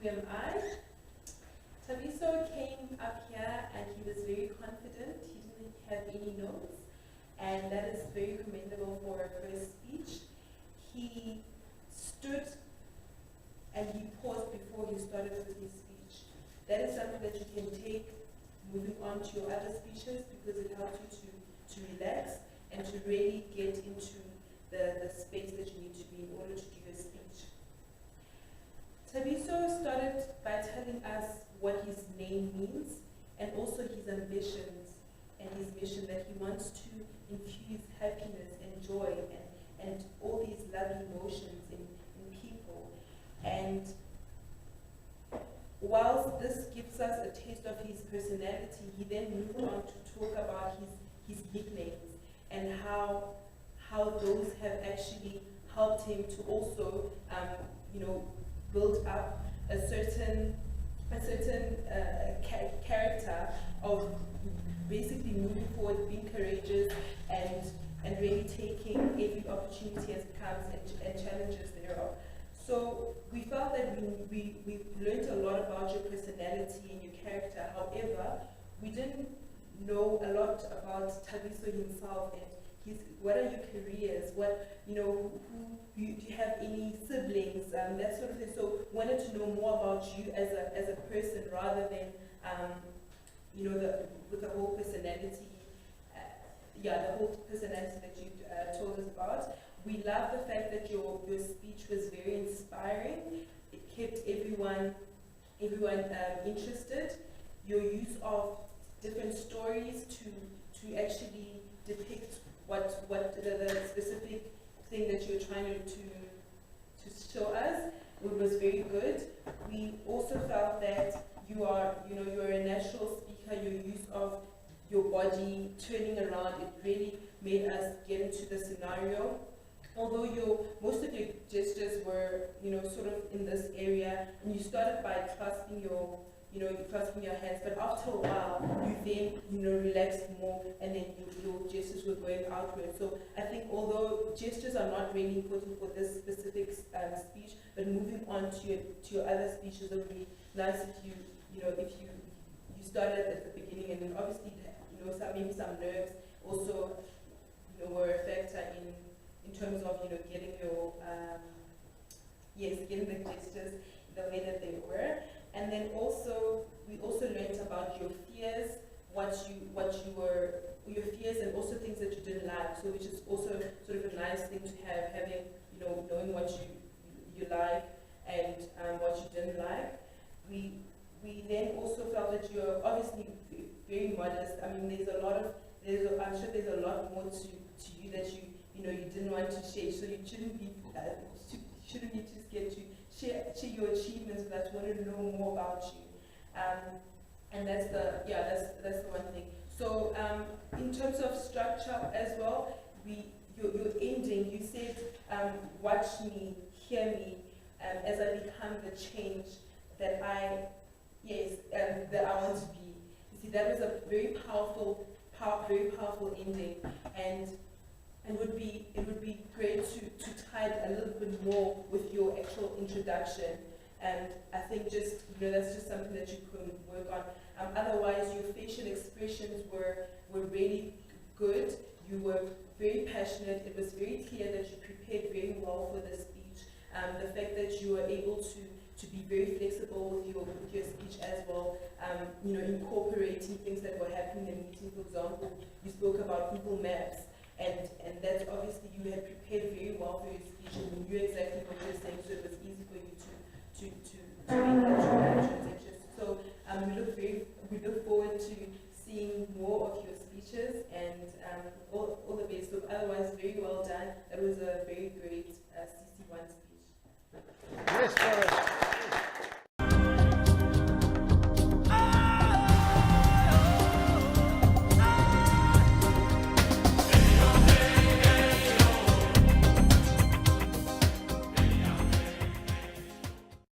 who am I? Thabiso came up here and he was very confident. He didn't have any notes, and that is very commendable for a first speech. He stood and he paused before he started with his speech. That is something that you can take moving on to your other speeches, because it helps you to relax and to really get into the space that you need to be in order to give a speech. Thabiso started by telling us what his name means and also his ambitions and his mission, that he wants to infuse happiness and joy and all these lovely emotions in people. And whilst this gives us a taste of his personality, he then moved on to talk about his nicknames and how those have actually helped him to also, build up a certain character of basically moving forward, being courageous, and really taking every opportunity as it comes and challenges thereof. So we felt that we learned a lot about your personality and your character. However, we didn't know a lot about Thabiso himself and what are your careers, who do you have any siblings, that sort of thing. So wanted to know more about you as a person rather than with the whole personality. The whole personality that you told us about. We love the fact that your speech was very inspiring. It kept everyone interested. Your use of different stories to actually depict what the specific thing that you're trying to show us was very good. We also felt that you are a natural speaker. Your use of your body turning around, it really made us get into the scenario. Although most of your gestures were, sort of in this area, and you started by clasping your hands, but after a while, you then, relaxed more, and then your gestures were going outward. So I think although gestures are not really important for this specific speech, but moving on to your other speeches, it would be nice if you started at the beginning, and then obviously, maybe some nerves also, were a factor in terms of, getting your, getting the gestures the way that they were. And then also, we also learned about your fears, your fears, and also things that you didn't like. So which is also sort of a nice thing to have, having, knowing what you like and what you didn't like. We then also felt that you're obviously very modest. I mean, I'm sure there's a lot more to you that you didn't want to share. So you shouldn't be too scared to share your achievements, but I want to know more about you. And that's the one thing. So in terms of structure as well, your ending, you said, watch me, hear me, as I become the change that I want to be. You see, that was a very powerful ending, and it would be great to tie it a little bit more with your actual introduction. And I think that's just something that you could work on. Otherwise, your facial expressions were really good. You were very passionate. It was very clear that you prepared very well for the speech. The fact that you were able to be very flexible with your speech as well, incorporating things that were happening in the meeting. For example, you spoke about Google Maps, and that obviously you had prepared very well for your speech and you knew exactly what you were saying, so it was